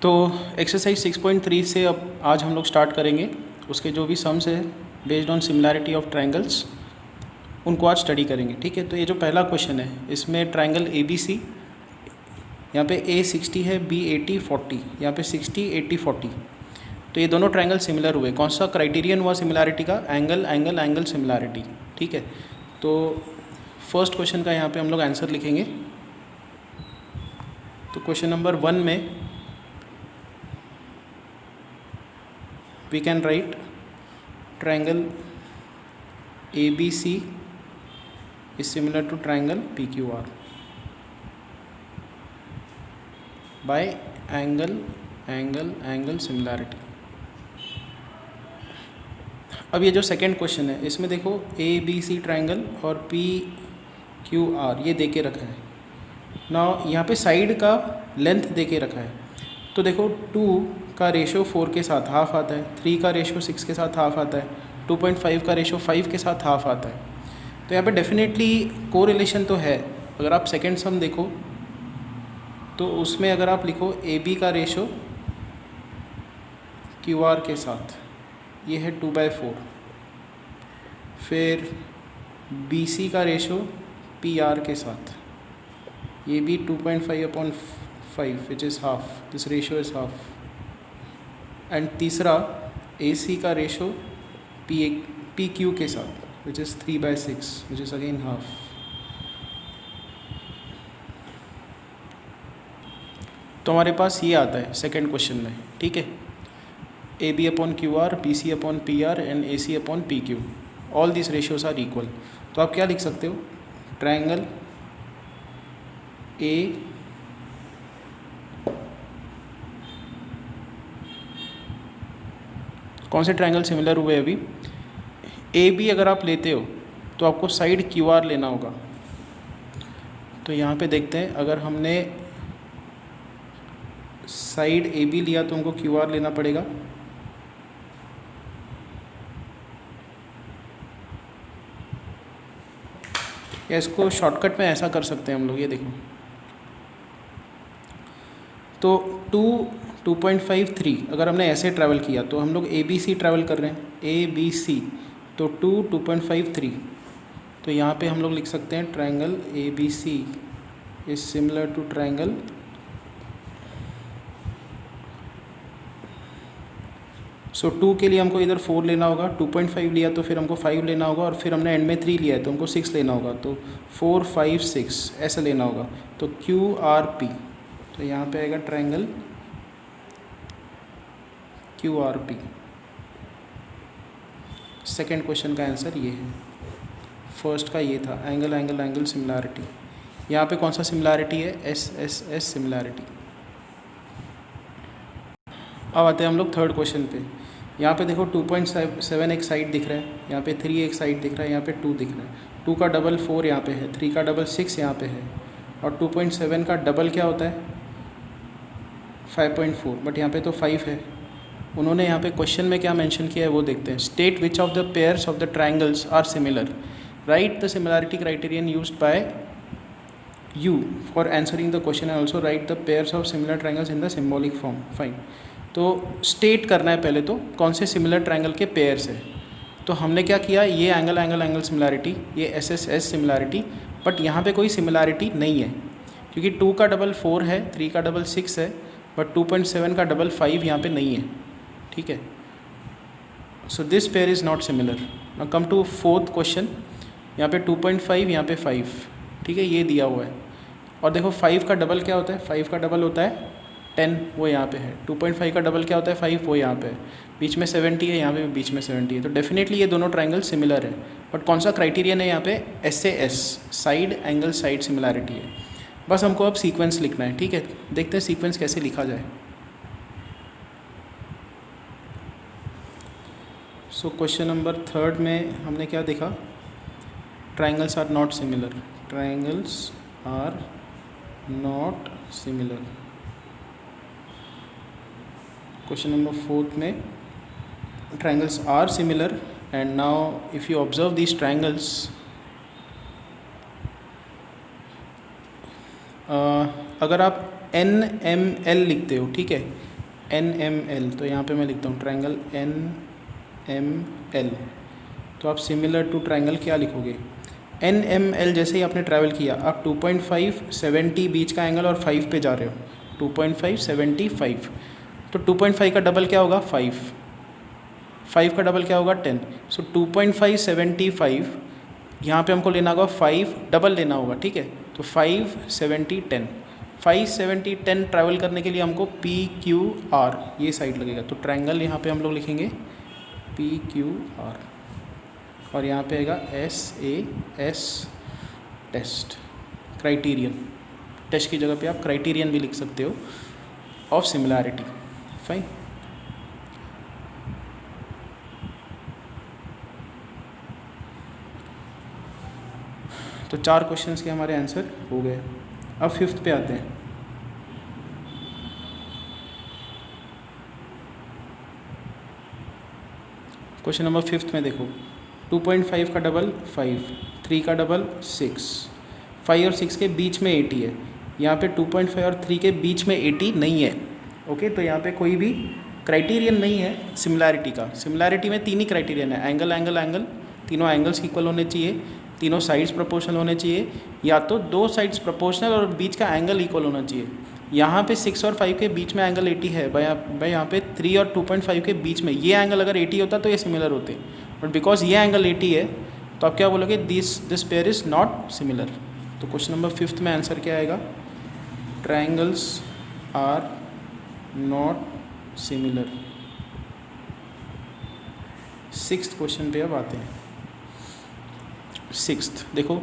तो एक्सरसाइज 6.3 से अब आज हम लोग स्टार्ट करेंगे। उसके जो भी सम्स है based on similarity of triangles उनको आज स्टडी करेंगे। ठीक है, तो ये जो पहला क्वेश्चन है इसमें ट्रायंगल ए बी सी, यहाँ पे ए 60 है, बी 80 40, यहाँ पे 60 80 40। तो ये दोनों ट्रायंगल सिमिलर हुए। कौन सा क्राइटेरियन हुआ सिमिलैरिटी का? Angle angle angle similarity. ठीक है, तो फर्स्ट क्वेश्चन का यहाँ पे हम लोग आंसर लिखेंगे। तो क्वेश्चन नंबर 1 में we can write triangle ABC is similar to triangle PQR by angle angle angle similarity। अब ये जो सेकंड क्वेश्चन है इसमें देखो ABC ट्रायंगल और PQR ये दे के रखा है ना। यहाँ पे साइड का लेंथ दे के रखा है। तो देखो 2 का रेशो 4 के साथ हाफ आता है, 3 का रेशो 6 के साथ हाफ आता है, 2.5 का रेशो 5 के साथ हाफ आता है। तो यहाँ पे डेफिनेटली कोरिलेशन तो है। अगर आप सेकंड सम देखो तो उसमें अगर आप लिखो AB का रेशो QR के साथ, ये है 2/4। फिर BC का रेशो PR के साथ, ये भी 2.5/5 which is half, this ratio is half. And तीसरा AC का रेशो PQ के साथ which is 3/6 which is again half. तो हमारे पास ये आता है सेकंड क्वेश्चन में। ठीक है, AB/QR, BC/PR and AC/PQ, all this ratios are equal. तो आप क्या लिख सकते हो? ट्रायंगल A कौन से ट्रायंगल सिमिलर हुए अभी? AB अगर आप लेते हो तो आपको साइड QR लेना होगा। तो यहाँ पे देखते हैं, अगर हमने साइड AB लिया तो हमको QR लेना पड़ेगा। या इसको शॉर्टकट में ऐसा कर सकते हैं हम लोग, ये देखो। तो 2.5 3 अगर हमने ऐसे ट्रैवल किया तो हम लोग ABC ट्रैवल कर रहे हैं, ABC, तो 2.5 3। तो यहाँ पे हम लोग लिख सकते हैं triangle ABC is similar to triangle so 2 के लिए हमको इधर 4 लेना होगा, 2.5 लिया तो फिर हमको 5 लेना होगा, और फिर हमने एंड में 3 लिया है तो हमको 6 लेना होगा। तो 4 5 6 ऐसा लेना होगा। तो QRP, तो यहाँ पे आएगा ट्रायंगल QRP। सेकंड क्वेश्चन का आंसर ये है। फर्स्ट का ये था एंगल एंगल एंगल सिमिलैरिटी। यहाँ पे कौन सा सिमिलैरिटी है? SSS similarity. अब आते हैं हम लोग थर्ड क्वेश्चन पे। यहाँ पे देखो 2.7 एक साइड दिख रहा है, यहाँ पे 3 एक साइड दिख रहा है, यहाँ पे 2 दिख रहा है। 2 का डबल 4 यहाँ पे है, 3 का डबल 6 यहाँ पे है, और 2.7 का डबल क्या होता है? 5.4, बट यहाँ पे तो 5 है। उन्होंने यहाँ पे क्वेश्चन में क्या मेंशन किया है वो देखते हैं। State which of the pairs of the triangles are similar, write the similarity criterion used by you for answering the question and also write the pairs of similar triangles in the symbolic form. Fine, तो state करना है पहले तो कौन से similar triangle के pairs है। तो हमने क्या किया, ये एंगल एंगल एंगल सिमिलैरिटी, ये SSS सिमिलैरिटी, बट यहाँ पे कोई सिमिलैरिटी नहीं है क्योंकि 2 का डबल 4 है, 3 का डबल 6 है, बट 2.7 का डबल 5 यहाँ पे नहीं है। ठीक है, so this pair is not similar. Now come to fourth question. यहाँ पे 2.5, यहाँ पे 5। ठीक है, ये दिया हुआ है। और देखो 5 का डबल क्या होता है? 5 का डबल होता है 10, वो यहाँ पे है। 2.5 का डबल क्या होता है? 5, वो यहाँ पे है। बीच में 70 है, यहाँ पे बीच में 70 है। तो डेफिनेटली ये दोनों ट्रायंगल सिमिलर है। बट कौन सा क्राइटेरियन है यहाँ पे? SAS, side angle side similarity है। बस हमको अब सीक्वेंस लिखना है। ठीक है, देखते हैं सीक्वेंस कैसे लिखा जाए। सो क्वेश्चन नंबर थर्ड में हमने क्या देखा? Triangles are not similar, triangles are not similar. Question number fourth में triangles are similar, and now if you observe these triangles, अगर आप NML लिखते हो, ठीक है, NML, तो यहाँ पे मैं लिखता हूँ ट्रायंगल NML। तो आप सिमिलर टू ट्रायंगल क्या लिखोगे? NML जैसे ही आपने ट्रैवल किया, आप 2.5 70 बीच का एंगल और 5 पे जा रहे हो, 2.5 70 5, तो 2.5 का डबल क्या होगा? 5, 5 का डबल क्या होगा? 10। सो 2.5 75, यहाँ पे हमको लेना होगा 5 डबल लेना होगा, ठीक है। तो 5 70 10, 5 70 10 ट्रैवल करने के लिए हमको PQR ये साइड लगेगा। तो ट्रायंगल यहाँ पे हम लोग लिखेंगे PQR, और यहाँ पे आएगा SAS टेस्ट, क्राइटेरियन। टेस्ट की जगह पे आप क्राइटेरियन भी लिख सकते हो ऑफ सिमिलैरिटी। फाइन। तो 4 क्वेश्चंस के हमारे आंसर हो गए। अब 5th पे आते हैं। क्वेश्चन नंबर 5th में देखो, 2.5 का डबल 5, 3 का डबल 6, 5 और 6 के बीच में 80 है। यहाँ पे 2.5 और 3 के बीच में 80 नहीं है। ओके, तो यहाँ पे कोई भी क्राइटेरियन नहीं है सिमिलैरिटी का। सिमिलैरिटी में 3 ही क्राइटेरियन है, एंगल एंगल एंगल, तीनों एंगल्स इक्वल होने चाहिए, तीनों साइड्स प्रोपोर्शनल होने चाहिए, या तो 2 साइड्स प्रोपोर्शनल और बीच का एंगल इक्वल होना चाहिए। यहाँ पे 6 और 5 के बीच में एंगल 80 है भाई, यहाँ पे 3 और 2.5 के बीच में ये एंगल अगर 80 होता तो ये सिमिलर होते, बट बिकॉज ये एंगल 80 है तो आप क्या बोलोगे? This pair is not similar. तो क्वेश्चन नंबर 5th में आंसर क्या आएगा? Triangles are not similar. 6th question पे अब आते हैं। 6th देखो,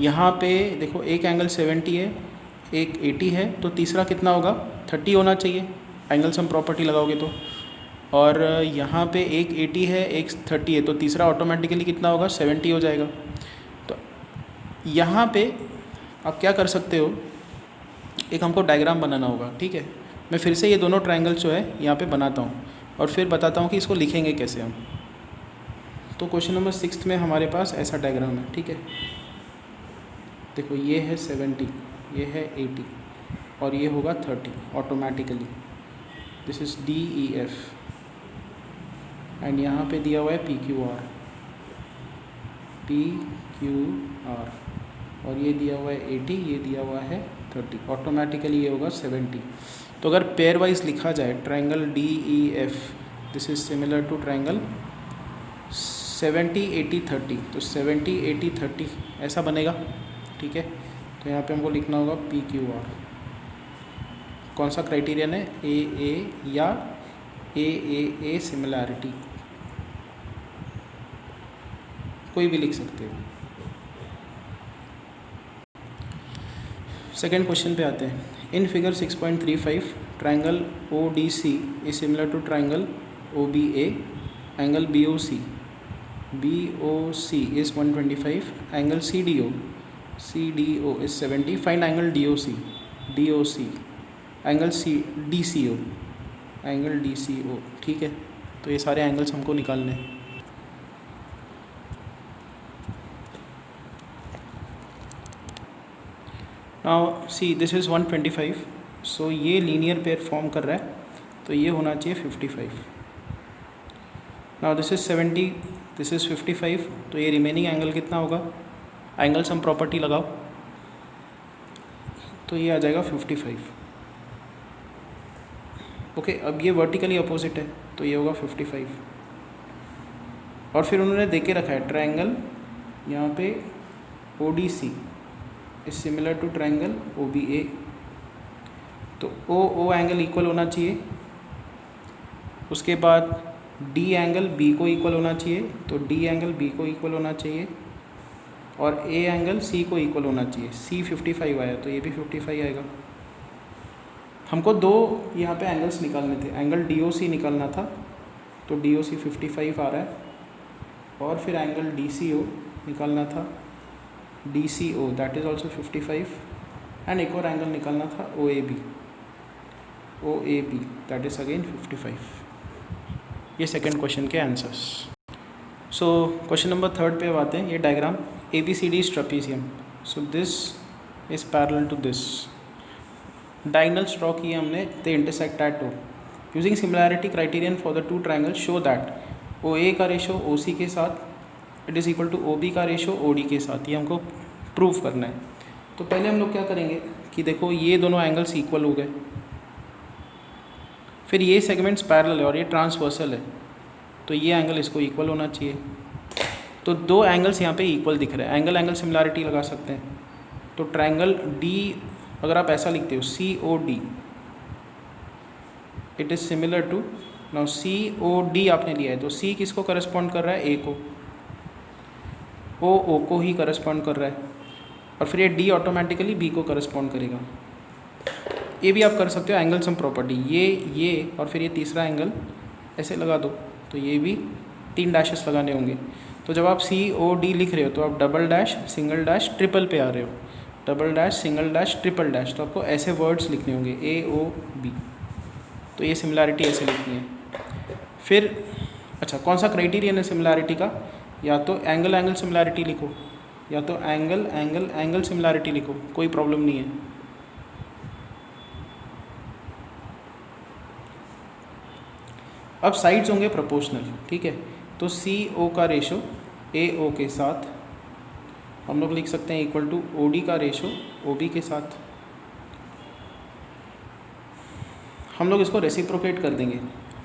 यहाँ पे देखो एक एंगल 70 है, एक 80 है, तो तीसरा कितना होगा? 30 होना चाहिए एंगल सम प्रॉपर्टी लगाओगे तो। और यहाँ पे एक 80 है, एक 30 है, तो तीसरा ऑटोमेटिकली कितना होगा? 70 हो जाएगा। तो यहाँ पे आप क्या कर सकते हो, एक हमको डायग्राम बनाना होगा, ठीक है। मैं फिर से ये दोनों ट्रायंगल्स जो है यहाँ पे बनाता हूँ और फिर बताता हूँ कि इसको लिखेंगे कैसे हम। तो क्वेश्चन नंबर 6th में हमारे पास ऐसा डायग्राम है, ठीक है। देखो ये है 70, ये है 80 और ये होगा 30 automatically. This is DEF and यहाँ पे दिया हुआ है PQR और ये दिया हुआ है 80, ये दिया हुआ है 30, ऑटोमेटिकली ये होगा 70। तो अगर पेयर वाइज लिखा जाए triangle DEF, this is similar to triangle 70 80 30, तो 70 80 30 ऐसा बनेगा, ठीक है। तो यहाँ पे हमको लिखना होगा PQR। कौन सा क्राइटेरियन है? AA या AAA सिमिलैरिटी, कोई भी लिख सकते हो। सेकेंड क्वेश्चन पे आते हैं। In figure 6.35 triangle ODC is similar to triangle OBA, angle BOC is 125, angle CDO is 70, find angle DOC angle DCO, ठीक है। तो ये सारे एंगल्स हमको निकालने हैं। नाउ सी दिस इज़ 125, सो ये लीनियर पेयर फॉर्म कर रहा है, तो ये होना चाहिए 55। Now this is 70, this is 55, तो ये रिमेनिंग एंगल कितना होगा? एंगल सम प्रॉपर्टी लगाओ, तो ये आ जाएगा 55। ओके, अब ये वर्टिकली अपोजिट है, तो ये होगा 55। और फिर उन्होंने दे के रखा है ट्रायंगल यहाँ पे ODC is similar to triangle OBA, तो O एंगल इक्वल होना चाहिए, उसके बाद D एंगल B को इक्वल होना चाहिए, तो D एंगल B को इक्वल होना चाहिए, और A एंगल C को इक्वल होना चाहिए। C 55 आया, तो ये भी 55 आएगा। हमको दो यहाँ पे एंगल्स निकालने थे, एंगल DOC निकालना था, तो DOC 55 आ रहा है, और फिर एंगल DCO निकालना था, DCO that is also 55, and एक और एंगल निकालना था OAB दैट इज़ अगेन 55। ये सेकंड क्वेश्चन के आंसर्स। सो क्वेश्चन नंबर 3 पे अब आते हैं। ये diagram ABCD is trapezium, so this is parallel to this. Diagonals draw किए हमने, they intersect at O। Using similarity criterion for the two triangle show that O A का ratio O C के साथ it is equal to O B का ratio O D के साथ, ये हमको प्रूव करना है। तो पहले हम लोग क्या करेंगे कि देखो ये दोनों एंगल्स इक्वल हो गए, फिर ये सेगमेंट्स पैरेलल है और ये ट्रांसवर्सल है, तो ये एंगल इसको इक्वल होना चाहिए। तो दो एंगल्स यहाँ पे इक्वल दिख रहे हैं, एंगल एंगल सिमिलैरिटी लगा सकते हैं। तो ट्राइंगल डी अगर आप ऐसा लिखते हो C O D, it is similar to, now C O D आपने लिया है तो सी किसको करस्पॉन्ड कर रहा है, ए को, ओ को ही करस्पॉन्ड कर रहा है, और फिर ये डी ऑटोमेटिकली बी को करस्पॉन्ड करेगा। ये भी आप कर सकते हो एंगल सम प्रॉपर्टी, ये और फिर ये तीसरा एंगल ऐसे लगा दो, तो ये भी 3 डैशेस लगाने होंगे। तो जब आप सी ओ डी लिख रहे हो तो आप double dash single dash triple पे आ रहे हो, double dash single dash triple dash, तो आपको ऐसे वर्ड्स लिखने होंगे ए ओ बी, तो ये सिमिलैरिटी ऐसे लिखनी है। फिर अच्छा कौन सा क्राइटेरियन है सिमिलैरिटी का, या तो एंगल एंगल सिमिलैरिटी लिखो या तो एंगल एंगल एंगल सिमिलैरिटी लिखो, कोई प्रॉब्लम नहीं है। अब साइड्स होंगे प्रोपोर्शनल, ठीक है, तो सी ओ का रेशो ए ओ के साथ हम लोग लिख सकते हैं इक्वल टू ओ डी का रेशो ओ बी के साथ। हम लोग इसको रेसिप्रोकेट कर देंगे,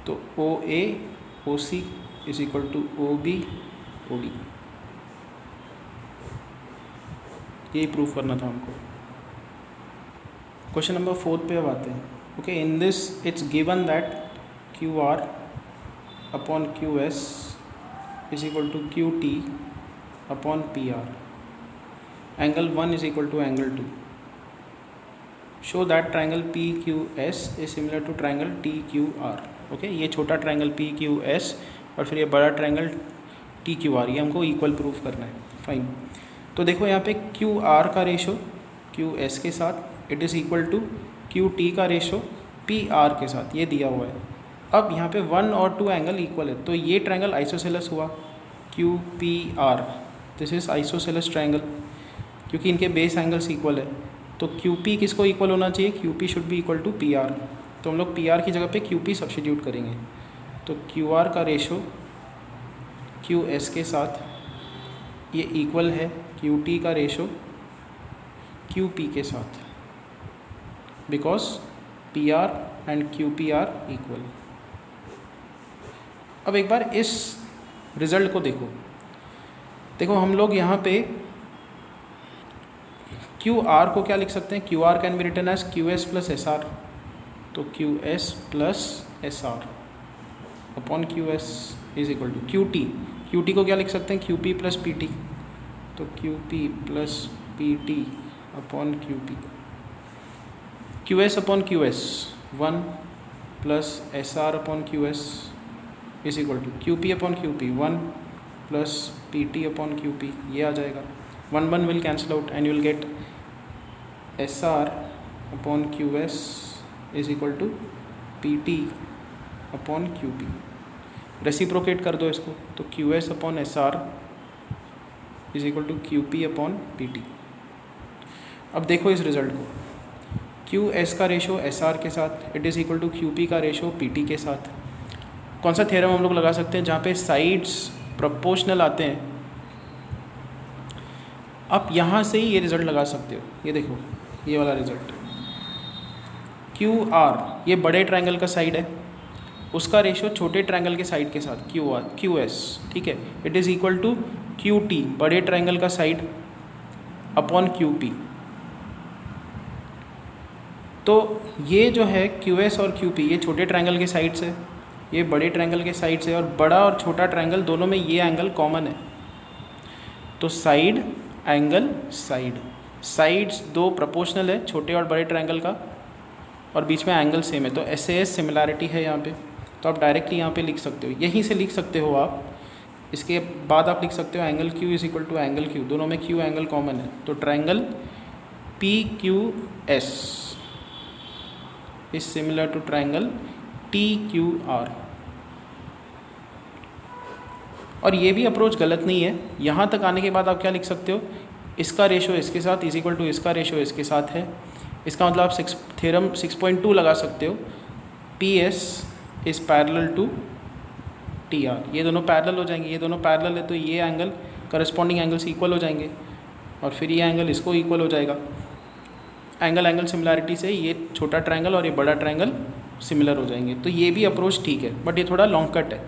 तो O A O C is equal to O B O D, यही प्रूफ करना था हमको। क्वेश्चन नंबर 4 पे अब आते हैं। Okay, in this it's given that Q R upon Q S is equal to Q T upon P R, angle 1 is equal to angle 2। Show that triangle P Q S is similar to triangle T Q R. Okay, ये छोटा triangle P Q S और फिर ये बड़ा triangle T Q are, ये हमको equal proof करना है। फाइन, तो देखो यहाँ पे क्यू आर का रेशो क्यू एस के साथ it is equal to Q T का रेशो पी आर के साथ, ये दिया हुआ है। अब यहाँ पे 1 और 2 एंगल इक्वल है, तो ये ट्राइंगल आइसोसेलेस हुआ Q P R, this is isosceles triangle, क्योंकि इनके बेस एंगल्स इक्वल है। तो क्यू पी किसको इक्वल होना चाहिए, Q P should be equal to P R, तो हम लोग पी आर की जगह पे क्यू पी सब्स्टिट्यूट करेंगे। तो क्यू आर का रेशो क्यू एस के साथ ये इक्वल है क्यू टी का रेशो क्यू पी के साथ, because P R and Q P R equal. अब एक बार इस रिज़ल्ट को देखो, देखो हम लोग यहाँ पे क्यू आर को क्या लिख सकते हैं, Q R can be written as Q S plus S R, तो Q S plus S R upon Q S is equal to Q T, Q T को क्या लिख सकते हैं, Q P plus P T, तो Q P plus P T upon Q P, Q S upon Q S 1 plus S R upon Q S is equal to Q P upon Q P 1 plus P T upon Q P, ये आ जाएगा, 1 1 will cancel out and you will get S R upon Q S is equal to P T upon Q P. Reciprocate कर दो इसको, तो Q S upon S R is equal to Q P upon P T. अब देखो इस result को, Q S का ratio S R के साथ it is equal to Q P का रेशो पी टी के साथ। कौन सा थ्योरम हम लोग लगा सकते हैं जहाँ पे साइड्स प्रोपोर्शनल आते हैं, आप यहाँ से ही ये रिज़ल्ट लगा सकते हो। ये देखो ये वाला रिज़ल्ट, क्यू आर ये बड़े ट्रायंगल का साइड है, उसका रेशो छोटे ट्रायंगल के साइड के साथ क्यू आर क्यू एस, ठीक है, it is equal to Q T बड़े ट्रायंगल का साइड अपॉन क्यू पी। तो ये जो है क्यू एस और क्यू पी ये छोटे ट्रायंगल के साइड से, ये बड़े ट्रायंगल के साइड से, और बड़ा और छोटा ट्रायंगल दोनों में ये एंगल कॉमन है। तो साइड एंगल साइड, साइड्स दो प्रोपोर्शनल है छोटे और बड़े ट्रायंगल का, और बीच में एंगल सेम है, तो एस सिमिलैरिटी है यहाँ पे। तो आप डायरेक्टली यहाँ पे लिख सकते हो, यहीं से लिख सकते हो आप। इसके बाद आप लिख सकते हो angle Q is equal to angle Q, दोनों में क्यू एंगल कॉमन है, तो triangle P Q S is similar to triangle T Q R. और ये भी अप्रोच गलत नहीं है। यहाँ तक आने के बाद आप क्या लिख सकते हो, इसका रेशो इसके साथ इज इक्वल टू इसका रेशो इसके साथ है। इसका मतलब आप थ्योरम 6.2 लगा सकते हो, P S is parallel to T R. ये दोनों पैरेलल हो जाएंगे, ये दोनों पैरेलल है तो ये एंगल करस्पॉन्डिंग एंगल्स इक्वल हो जाएंगे और फिर ये एंगल इसको इक्वल हो जाएगा। एंगल एंगल सिमिलैरिटी से ये छोटा ट्रायंगल और ये बड़ा ट्रायंगल सिमिलर हो जाएंगे। तो ये भी अप्रोच ठीक है, बट ये थोड़ा लॉन्ग कट है,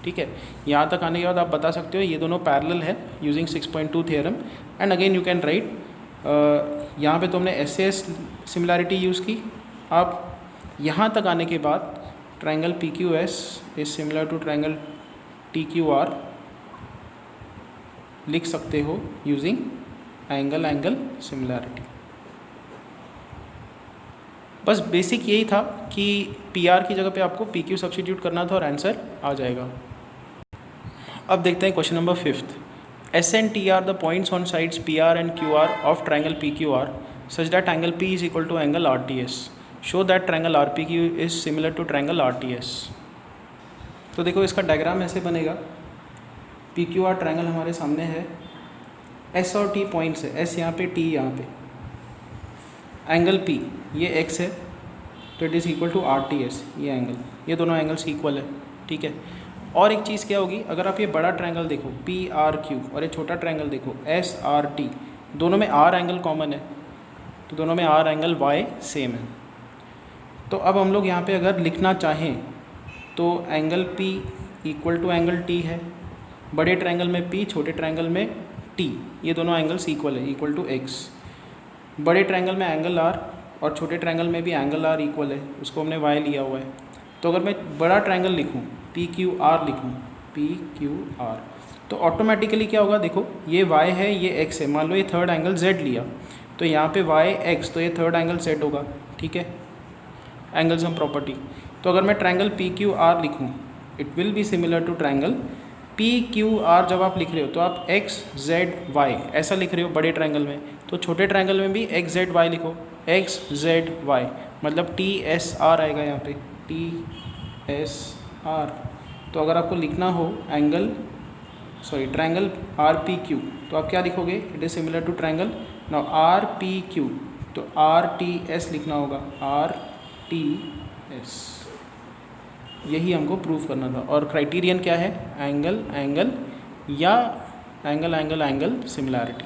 ठीक है। यहाँ तक आने के बाद आप बता सकते हो ये दोनों पैरेलल है using 6.2 theorem. And again you can write, यहाँ पे तुमने एस सिमिलैरिटी यूज़ की। आप यहाँ तक आने के बाद triangle P Q S is similar to triangle T Q R लिख सकते हो यूजिंग एंगल एंगल सिमिलैरिटी। बस बेसिक यही था कि पी आर की जगह पे आपको पी क्यू सब्स्टिट्यूट करना था और आंसर आ जाएगा। अब देखते हैं question number 5th। S and T R the points on sides P R and Q R of triangle P Q R such that angle P is equal to angle R T S. Show that triangle R P Q is similar to triangle R T S. तो देखो इसका diagram ऐसे बनेगा। P Q are triangle हमारे सामने है, S और T points है, एस यहाँ पे टी यहाँ पे। एंगल पी ये एक्स है तो it is equal to R T S, ये एंगल, ये दोनों एंगल्स इक्वल है, ठीक है। और एक चीज़ क्या होगी, अगर आप ये बड़ा ट्रायंगल देखो पी आर क्यू और ये छोटा ट्रायंगल देखो एस आर टी, दोनों में आर एंगल कॉमन है तो दोनों में आर एंगल वाई सेम है। तो अब हम लोग यहाँ पे अगर लिखना चाहें तो angle P equal to angle T है, बड़े ट्रायंगल में पी, छोटे ट्रायंगल में टी, ये दोनों एंगल्स इक्वल है, इक्वल टू एक्स। बड़े ट्रायंगल में एंगल आर और छोटे ट्रायंगल में भी एंगल आर इक्वल है, उसको हमने वाई लिया हुआ है। तो अगर मैं बड़ा ट्रायंगल लिखूँ पी क्यू आर लिखूँ, पी क्यू आर, तो ऑटोमेटिकली क्या होगा, देखो ये y है ये x है, मान लो ये थर्ड एंगल z लिया तो यहाँ पे y x, तो ये थर्ड एंगल z होगा, ठीक है, एंगल सम प्रॉपर्टी। तो अगर मैं ट्रायंगल पी क्यू आर लिखूँ it will be similar to triangle P Q R. जब आप लिख रहे हो तो आप x z y ऐसा लिख रहे हो बड़े ट्रायंगल में, तो छोटे ट्रायंगल में भी x z y लिखो, x z y मतलब टी एस आर आएगा यहाँ पे, टी एस आर। तो अगर आपको लिखना हो ट्रायंगल आर पी क्यू तो आप क्या लिखोगे, it is similar to triangle now R P Q, तो आर टी एस लिखना होगा, आर टी एस। यही हमको प्रूव करना था। और क्राइटेरियन क्या है, एंगल एंगल या एंगल एंगल एंगल सिमिलैरिटी।